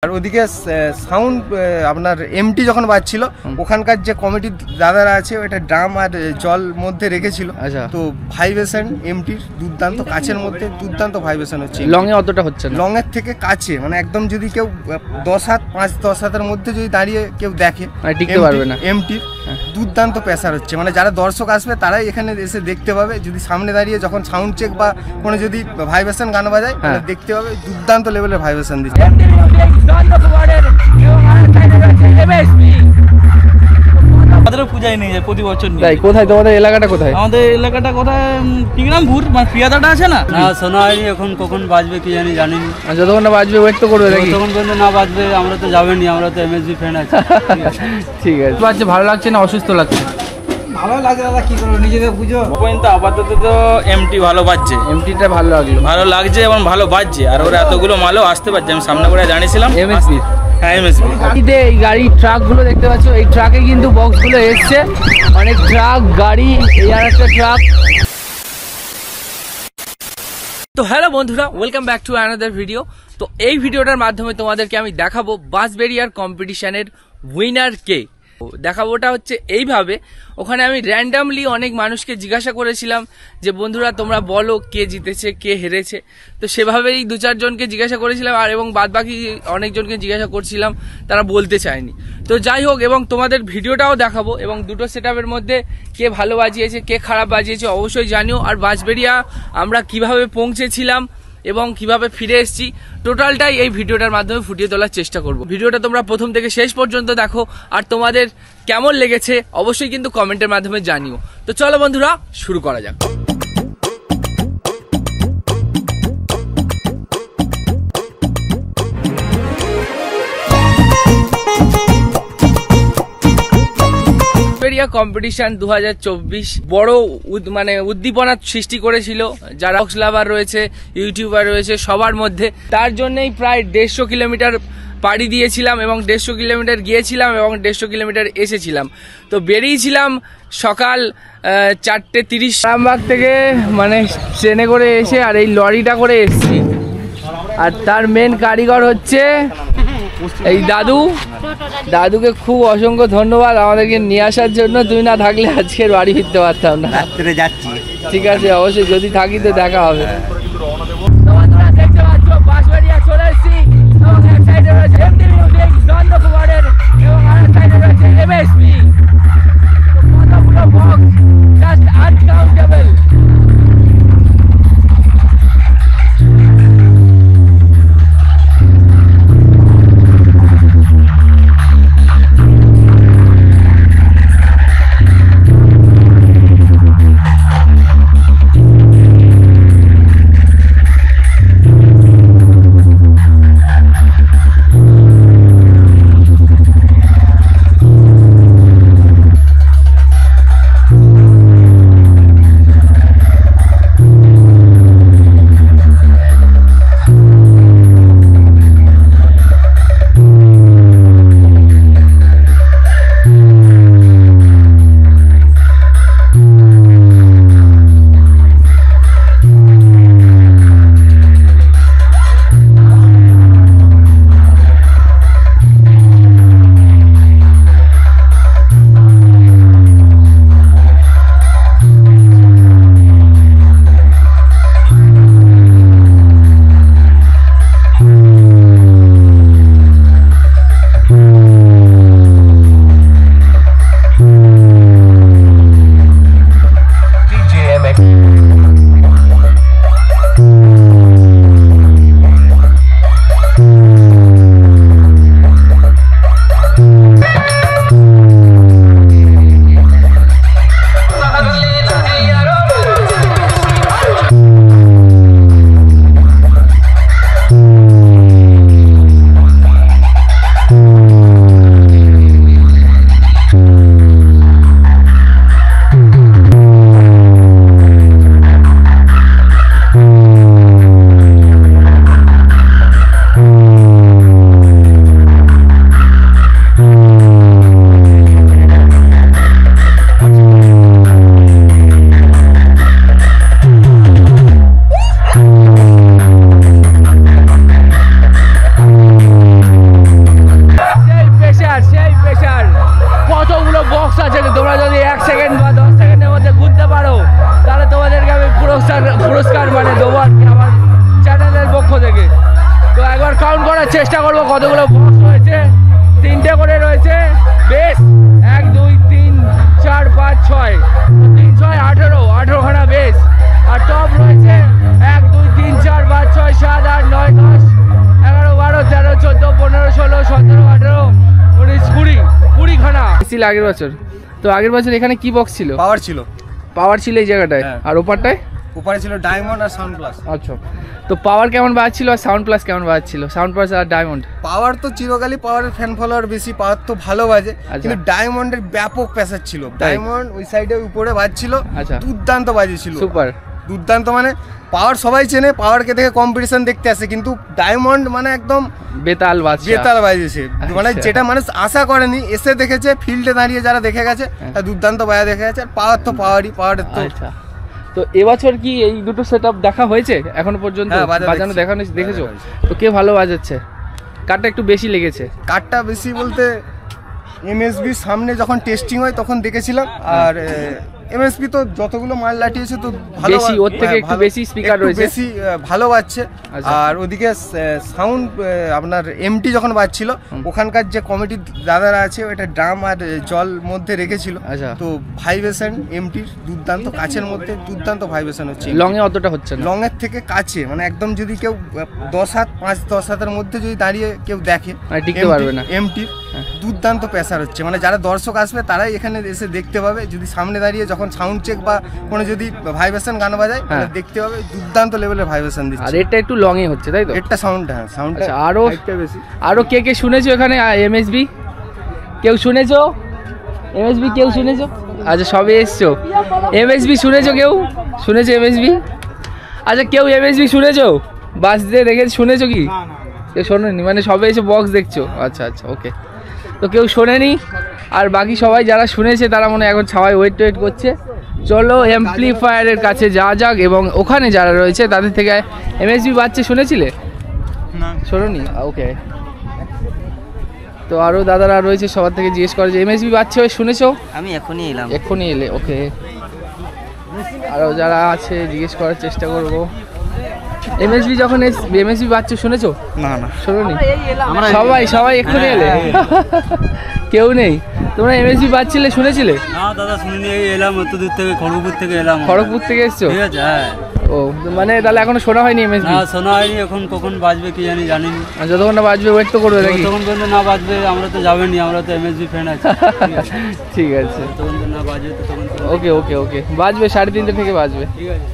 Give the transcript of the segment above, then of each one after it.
আর ওদিকে সাউন্ড আপনার এমটি যখন বাজছিল ওখানকার যে কমিটির দাদারা আছে ওটা ড্রাম আর জল মধ্যে রেখেছিল। আচ্ছা, তো ভাইব্রেশন এমটির দুর্দান্ত, কাছের মধ্যে দুর্দান্ত ভাইব্রেশন হচ্ছে। লং এ অতটা হচ্ছে না, লং এর থেকে কাছে, মানে একদম যদি কেউ 10 হাত 5-10 হাতের মধ্যে যদি দাঁড়িয়ে কেউ দেখে টিকতে পারবে না। এমটির দুর্দান্ত প্রেসার হচ্ছে, মানে যারা দর্শক আসবে তারাই এখানে এসে দেখতে পাবে। যদি সামনে দাঁড়িয়ে যখন সাউন্ড চেক বা কোনো যদি ভাইব্রেশন গান বাজায় দেখতে পাবে দেখতে লেভেলের ভাইব্রেশন দিচ্ছে। আমাদেরও পূজায় নিয়ে যায় প্রতি বছর নিয়ে। কোথায় তোমাদের এলাকাটা? কোথায় আমাদের এলাকাটা? কোথায় টিগ্রামপুর, মানে পিয়াদাটা আছে না? না, শোনা হয়নি। এখন কখন বাজবে কি জানিনি। যতক্ষণ না বাজবে ওয়েট তো করবে নাকি? তখন পর্যন্ত না বাজবে আমরা তো যাবেনি, আমরা তো এমএসবি ফ্যান আছি। ঠিক আছে। বাজছে ভালো লাগছে না অসুস্থ লাগছে? ভালো লাগে দাদা, কি করবো, নিজেদের পুজো। পর্যন্ত আপাতত তো এমটি ভালো বাজছে, এমটিটা ভালো লাগলো, ভালো লাগছে এবং ভালো বাজছে। আর ওরা এতগুলো মালও আসতে পারছে, আমি সামনে করে জানিয়েছিলাম এমএসবি। হ্যাঁ, এমএসবি। এই গাড়ি ট্রাক গুলো দেখতে পাচ্ছ, এই ট্রাকে কিন্তু বক্স গুলো এসছে, অনেক ট্রাক গাড়ি, এই আর একটা ট্রাক। তো হ্যালো বন্ধুরা, welcome back to another video. তো এই ভিডিওটার মাধ্যমে তোমাদেরকে আমি দেখাবো বাঁশবেড়িয়ার কম্পিটিশনের উইনার কে। দেখাবোটা হচ্ছে এইভাবে, ওখানে আমি র্যান্ডামলি অনেক মানুষকে জিজ্ঞাসা করেছিলাম যে বন্ধুরা তোমরা বলো কে জিতেছে কে হেরেছে। তো সেভাবেই 2-4 জনকে জিজ্ঞাসা করেছিলাম, আর এবং বাদবাকি অনেকজনকে জিজ্ঞাসা করছিলাম, তারা বলতে চায়নি। তো যাই হোক, এবং তোমাদের ভিডিওটাও দেখাবো, এবং দুটো সেটআপের মধ্যে কে ভালো বাজিয়েছে কে খারাপ বাজিয়েছে অবশ্যই জানিও। আর বাঁশবেড়িয়া আমরা কিভাবে পৌঁছেছিলাম এবং কিভাবে ফিরে এসেছি টোটালটাই এই ভিডিওটার মাধ্যমে ফুটিয়ে তোলার চেষ্টা করব। ভিডিওটা তোমরা প্রথম থেকে শেষ পর্যন্ত দেখো, আর তোমাদের কেমন লেগেছে অবশ্যই কিন্তু কমেন্টের মাধ্যমে জানিও। তো চলো বন্ধুরা, শুরু করা যাক। কম্পিটিশন 2024 বড় মানে উদ্দীপনা সৃষ্টি করেছিল, যারা বক্স লাভার রয়েছে, ইউটিউবার রয়েছে, সবার মধ্যে। তার জন্যই প্রায় 150 কিলোমিটার পাড়ি দিয়েছিলাম এবং 150 কিলোমিটার গিয়েছিলাম এবং 150 কিলোমিটার এসেছিলাম। তো বেরিয়েছিলাম সকাল 4:30 আরামবাগ থেকে, মানে ট্রেনে করে এসে, আর এই লরিটা করে এসেছি। আর তার মেন কারিগর হচ্ছে এই দাদুকে খুব অসংখ্য ধন্যবাদ আমাদেরকে নিয়ে আসার জন্য। তুমি না থাকলে আজকের বাড়ি ফিরতে পারতাম না। রাত্রে যাচ্ছি। ঠিক আছে, অবশ্যই যদি থাকি তো দেখা হবে। চেষ্টা করবো কতগুলো বক্স রয়েছে। 3টে করে রয়েছে বেশ, 1 2 3 4 5 6 3 6 18 18খানা বেশ, আর টপ রয়েছে 1 2 3 4 5 6 7 8 9 10 11 12 13 14 15 16 17 18 19 20 20খানা ছিল আগের বছর। তো আগের বছর এখানে কি বক্স ছিল? পাওয়ার ছিল, পাওয়ার ছিল এই জায়গাটায়, আর ওপারটায় উপরে ছিল ডায়মন্ড আর সাউন্ড প্লাস। আচ্ছা, তো পাওয়ার কেমন বাজছিল আর সাউন্ড প্লাস কেমন বাজছিল? সাউন্ড প্লাস আর ডায়মন্ড। পাওয়ার তো চিরকালই পাওয়ারের ফ্যান ফলোয়ার বেশি, পাওয়ার তো ভালো বাজে, আচ্ছা। কিন্তু ডায়মন্ডের ব্যাপক প্রেসার ছিল। ডায়মন্ড ওই সাইডে উপরে বাজছিল, আচ্ছা। দুর্দান্ত বাজেছিল, সুপার দুর্দান্ত। মানে পাওয়ার সবাই চেনে, পাওয়ারকে দেখে কম্পিটিশন দেখতে আসে, কিন্তু ডায়মন্ড মানে একদম বেতাল বাজছে, বেতাল বাজেছে, মানে আচ্ছা। যেটা মানুষ আশা করেনি, এসে দেখেছে, ফিল্ডে দাঁড়িয়ে যারা দেখে গেছে তারা দুর্দান্ত বাজা দেখে গেছে। আর পাওয়ার তো পাওয়ারই, পাওয়ারের তো আচ্ছা। তো এবছর কি এই দুটো সেটআপ দেখা হয়েছে এখনো পর্যন্ত? হ্যাঁ, বাজানো দেখানো দেখেছো? তো কে ভালো বাজাচ্ছে? কারটা একটু বেশি লেগেছে? কারটা বেশি বলতে এমএসবি সামনে যখন টেস্টিং হয় তখন দেখেছিলাম, আর এমএসবি তো যতগুলো মাল লাটিয়েছে তো ভালো, বেশি, ওর থেকে একটু বেশি স্পিকার রয়েছে, বেশি ভালো বাজছে। আচ্ছা। আর ওদিকে সাউন্ড আপনার এমটি যখন বাজছিল, ওখানকার যে কমিটির দাদারা আছে ওটা ড্রাম আর জল মধ্যে রেখেছিল, আচ্ছা। তো ভাইব্রেশন এমটির দুর্দান্ত, কাছের মধ্যে দুর্দান্ত ভাইব্রেশন হচ্ছে। লং এ অতটা হচ্ছে না, লং এর থেকে কাছে, মানে একদম যদি কেউ 10 হাত 5-10 হাতের মধ্যে যদি দাঁড়িয়ে কেউ দেখে মানে টিকতে পারবে না। এমটির দুর্দান্ত প্রেসার হচ্ছে, মানে যারা দর্শক আসবে তারাই এখানে এসে দেখতে পাবে। যদি সামনে দাঁড়িয়ে যখন সাউন্ড চেক বা কোনো যদি ভাইব্রেশন গান বাজায় তাহলে দেখতে পাবে দুর্দান্ত লেভেলের ভাইব্রেশন আর দিচ্ছে। এটা একটু লং এ হচ্ছে, তাই তো? এটা সাউন্ড, হ্যাঁ সাউন্ড আচ্ছা, আরো বেশি। আরো কে কে শুনেছো এখানে এমএসবি? কেউ শুনেছো এমএসবি? কেউ শুনেছো? আচ্ছা, সবে এসছো। এমএসবি শুনেছো? কেউ শুনেছো এমএসবি? আচ্ছা, কেউ এমএসবি শুনেছো? বাসতে দেখে শুনেছো কি? কেউ শোনেনি, মানে সবে এসে বক্স দেখছো? আচ্ছা আচ্ছা, ওকে। তো কেউ শোনেনি, আর বাকি সবাই যারা শুনেছে তারা মনে হয় এখন সবাই ওয়েট করছে। চলো অ্যাম্পলিফায়ারের কাছে যাওয়া যাক, এবং ওখানে যারা রয়েছে তাদের থেকে এমএসবি বাজছে শুনেছিলে? না, শোনোনি? ওকে। তো আরও দাদারা রয়েছে, সবার থেকে জিজ্ঞেস করে যে এমএসবি বাজছে শুনেছো? আমি এখনই এলাম। এক্ষুনি এলে? ওকে। আরও যারা আছে জিজ্ঞেস করার চেষ্টা করবো। এমএসবি যখন এমএসবি বাজছে শুনেছো? না না, শোনোনি? সবাই সবাই এক্ষুনি এলে? কেউ নেই? তোমরা এমএসবি বাজছিলে শুনেছিলে? না দাদা, শুনিনি, এই এলাম অত দূর থেকে, খড়গপুর থেকে এলাম। খড়গপুর থেকে এসছো? ঠিক আছে, হ্যাঁ। ও, মানে তাহলে এখনো শোনা হয়নি এমএসবি? না, শোনা হয়নি, এখন কখন বাজবে কি জানি, জানিনি। যতক্ষণ না বাজবে ওয়েট তো করবে নাকি? তখন পর্যন্ত না বাজবে আমরা তো যাবেনি, আমরা তো এমএসবি ফ্যান আছি। ঠিক আছে, তখন তো না বাজবে তো তখন তো ওকে ওকে ওকে, বাজবে 3:30 থেকে বাজবে। ঠিক আছে,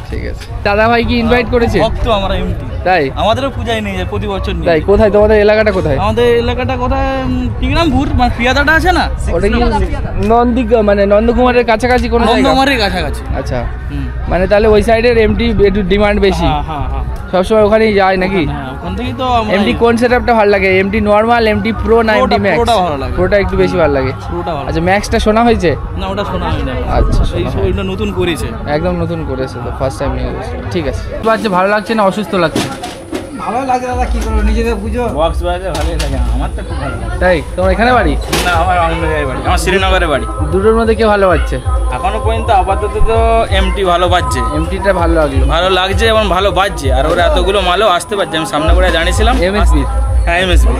ঠিক আছে। দাদা ভাই কি ইনভাইট করেছে? ভক্ত আমরা এমটি, তাই? আমাদেরও পূজায় নিয়ে যায় প্রতি বছর নিয়ে তাই? যায়। কোথায় তোমাদের এলাকাটা কোথায়? আমাদের এলাকাটা কোথায়? টিগ্রামপুর, মানে পিয়াদাটা আছে না, ওটা কি মানে নন্দকুমারের কাছাকাছি কোনো জায়গা? নন্দমারের কাছাকাছি। আচ্ছা, হুম। মানে তাহলে ওই সাইডের এমটি একটু ডিমান্ড বেশি, হ্যাঁ হ্যাঁ হ্যাঁ, সবসময় ওখানেই যায় নাকি? হ্যাঁ, ওখান থেকেই তো আমরা এমটি কোন সেটআপটা ভালো লাগে? এমটি নরমাল, এমটি প্রো না এমটি ম্যাক্স? প্রোটা ভালো লাগে। প্রোটা একটু বেশি ভালো লাগে। পুরোটা ভালো। আচ্ছা, ম্যাক্সটা শোনা হয়েছে? না, ওটা শোনা হয় না। আচ্ছা, এই ওইটা নতুন করেছে। একদম নতুন করেছে তো, ফার্স্ট টাইম নিয়ে গেছে। ঠিক আছে। বাচ্চা ভালো লাগছে না অসুস্থ লাগছে? ভালো লাগে দাদা, কি করবো, নিজেদের বুঝো। বক্স বাজে ভালোই লাগে, আমার তো খুব ভালো লাগে। তাই? তোমার এখানে বাড়ি? না, আমার অন্য জায়গায় বাড়ি, আমার শ্রীনগরে বাড়ি। দুটোর মধ্যে কে ভালো বাজছে? এখনো পর্যন্ত আপাতত তো এমটি ভালো বাজছে, এমটিটা ভালো লাগলো। ভালো লাগছে এবং ভালো বাজছে, আর ওরা এতগুলো মালও আসতে পারছে। আমি সামনে করে জানিয়েছিলাম এমএসবি? হ্যাঁ, এমএসবি।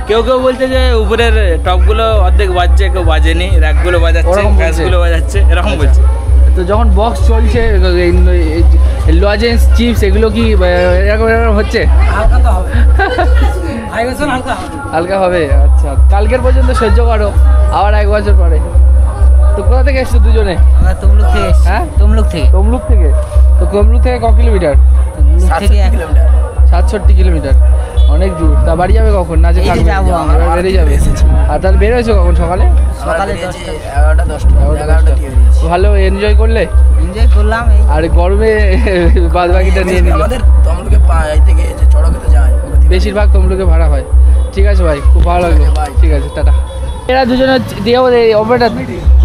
কেউ কেউ বলছে যে উপরের টপগুলো অর্ধেক বাজছে, কেউ বাজেনি, র্যাকগুলো বাজাচ্ছে, ওরকম বলছে? গ্যাসগুলো বাজাচ্ছে, এরকম বলছে। তো যখন বক্স চলছে, লজেন্স চিপস এগুলো কি এরকম এরকম হচ্ছে? হালকা তো হবে, ভাইব্রেশন হালকা হবে। হালকা হবে? আচ্ছা, কালকের পর্যন্ত সহ্য করো, আবার 1 বছর পরে। তো কোথা থেকে এসছো দুজনে? আমরা তমলুক থেকে এসেছি। হ্যাঁ, তমলুক থেকে। তমলুক থেকে? তো তমলুক থেকে ক কিলোমিটার? তমলুক থেকে 1 কিলোমিটার। 67 কিলোমিটার, অনেক দূর। তা বাড়ি যাবে কখন? না যে এই যে থাকবে? যাবো আমরা। এবার বেরিয়ে যাবে। আর তাহলে বের হয়েছো কখন? সকালে? সকালে 10টা। 11টা। ভালো এনজয় করলে? এনজয় করলাম। এই আর গরমে বাদ বাকিটা নিয়ে নিল। তমলুকে থেকে যে চড়কেতে যায়, বেশিরভাগ তমলুকে ভাড়া হয়। ঠিক আছে ভাই, খুব ভালো লাগলো। ঠিক আছে, টাটা। এরা দুজনে দিয়ে অপারেটার,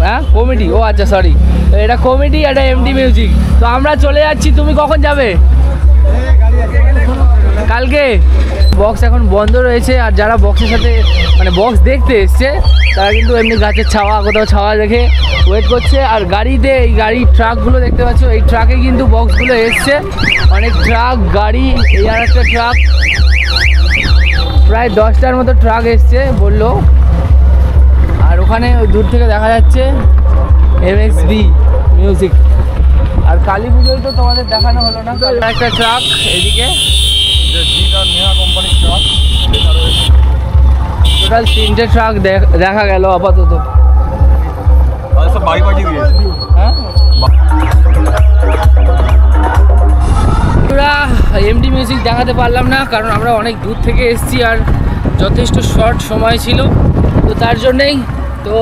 হ্যাঁ কমিটি। ও আচ্ছা, সরি, এটা কমিটি, এটা এমডি মিউজিক। তো আমরা চলে যাচ্ছি, তুমি কখন যাবে? কালকে। বক্স এখন বন্ধ রয়েছে, আর যারা বক্সের সাথে মানে বক্স দেখতে এসছে তারা কিন্তু এমনি গাছের ছাওয়া, কোথাও ছাওয়া দেখে ওয়েট করছে। আর গাড়িতে, এই গাড়ি ট্রাকগুলো দেখতে পাচ্ছ, এই ট্রাকে কিন্তু বক্সগুলো এসছে। অনেক ট্রাক, গাড়ি, এই আর একটা ট্রাক, প্রায় 10টার মতো ট্রাক এসছে বললো। আর ওখানে ওই দূর থেকে দেখা যাচ্ছে MXB মিউজিক। আর কালী পুজোয় তো তোমাদের দেখানো হলো না। একটা ট্রাক এদিকে টোটাল 3টে ট্রাক দেখা গেল আপাতত। হ্যাঁ আমরা এমডি মিউজিক দেখাতে পারলাম না, কারণ আমরা অনেক দূর থেকে এসেছি আর যথেষ্ট শর্ট সময় ছিল, তো তার জন্যেই। তো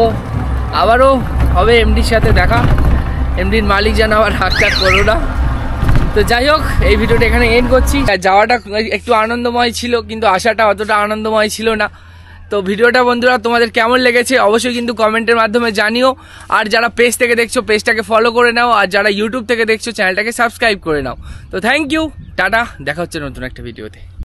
আবারও হবে এমডির সাথে দেখা, এমডির মালিক যেন আবার হাতচাট করো না। তো যাই হোক, এই ভিডিওটা এখানে এন্ড করছি। যাওয়াটা একটু আনন্দময় ছিল, কিন্তু আসাটা অতটা আনন্দময় ছিল না। তো ভিডিওটা বন্ধুরা তোমাদের কেমন লেগেছে অবশ্যই কিন্তু কমেন্টের মাধ্যমে জানিও। আর যারা পেজ থেকে দেখছো পেজটাকে ফলো করে নাও, আর যারা ইউটিউব থেকে দেখছো চ্যানেলটাকে সাবস্ক্রাইব করে নাও। তো থ্যাংক ইউ, টাটা, দেখা হচ্ছে নতুন একটা ভিডিওতে।